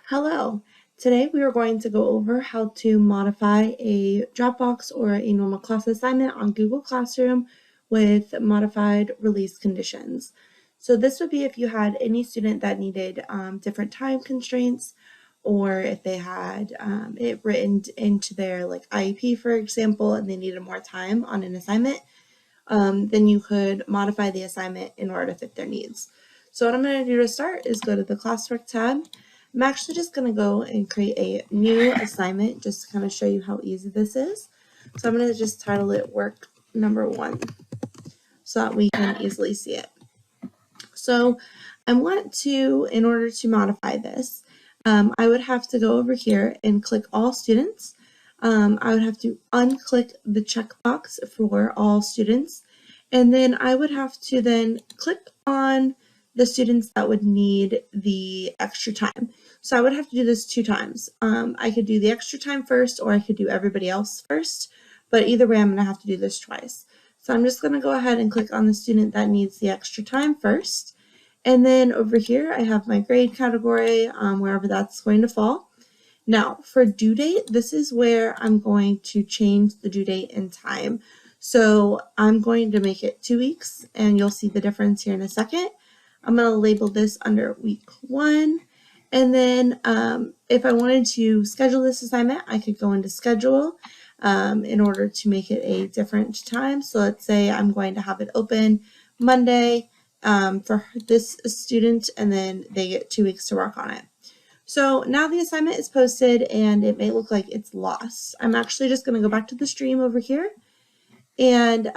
Hello. Today we are going to go over how to modify a Dropbox or a normal class assignment on Google Classroom with modified release conditions. So this would be if you had any student that needed different time constraints, or if they had it written into their IEP, for example, and they needed more time on an assignment, then you could modify the assignment in order to fit their needs. So what I'm going to do to start is go to the classwork tab. I'm actually just going to go and create a new assignment just to kind of show you how easy this is. So I'm going to just title it work number 1 so that we can easily see it. So I want to, in order to modify this, I would have to go over here and click all students. I would have to unclick the checkbox for all students, and then I would have to then click on the students that would need the extra time. So I would have to do this 2 times. I could do the extra time first, or I could do everybody else first, but either way I'm going to have to do this twice. So I'm just going to go ahead and click on the student that needs the extra time first. And then over here I have my grade category, wherever that's going to fall. Now for due date, this is where I'm going to change the due date and time. So I'm going to make it 2 weeks, and you'll see the difference here in a second. I'm going to label this under week 1. And then if I wanted to schedule this assignment, I could go into schedule in order to make it a different time. So let's say I'm going to have it open Monday for this student, and then they get 2 weeks to work on it. So now the assignment is posted, and it may look like it's lost. I'm actually just going to go back to the stream over here, and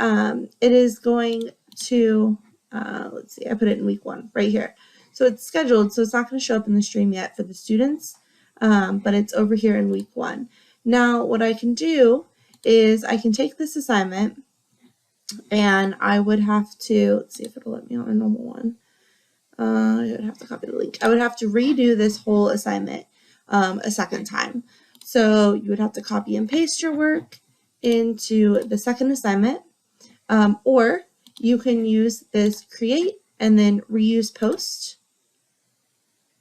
it is going to, let's see, I put it in week 1 right here. So it's scheduled, so it's not going to show up in the stream yet for the students, but it's over here in week 1. Now what I can do is I can take this assignment, and I would have to, let's see if it'll let me on a normal one. I would have to copy the link. I would have to redo this whole assignment a second time. So you would have to copy and paste your work into the second assignment, or you can use this create and then reuse post,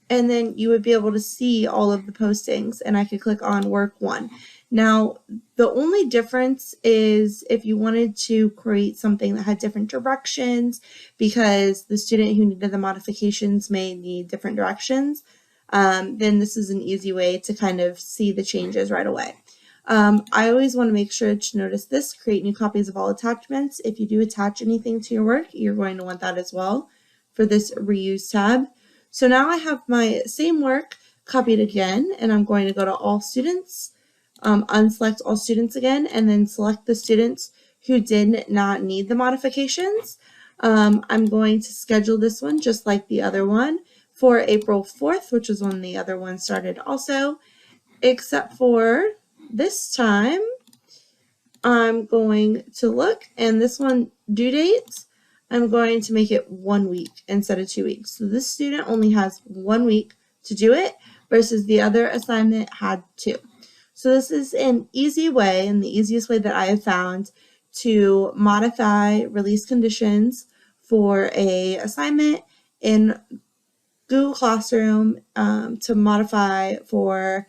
and then you would be able to see all of the postings, and I could click on work 1. Now, the only difference is if you wanted to create something that had different directions, because the student who needed the modifications may need different directions, then this is an easy way to kind of see the changes right away. I always want to make sure to notice this, create new copies of all attachments. If you do attach anything to your work, you're going to want that as well for this reuse tab. So now I have my same work copied again, and I'm going to go to all students, unselect all students again, and then select the students who did not need the modifications. I'm going to schedule this one just like the other one for April 4th, which is when the other one started also, except for this time I'm going to look, and this one due date, I'm going to make it 1 week instead of 2 weeks. So this student only has 1 week to do it versus the other assignment had 2. So this is an easy way, and the easiest way that I have found to modify release conditions for a assignment in Google Classroom, to modify for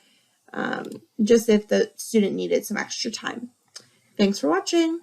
just if the student needed some extra time. Thanks for watching.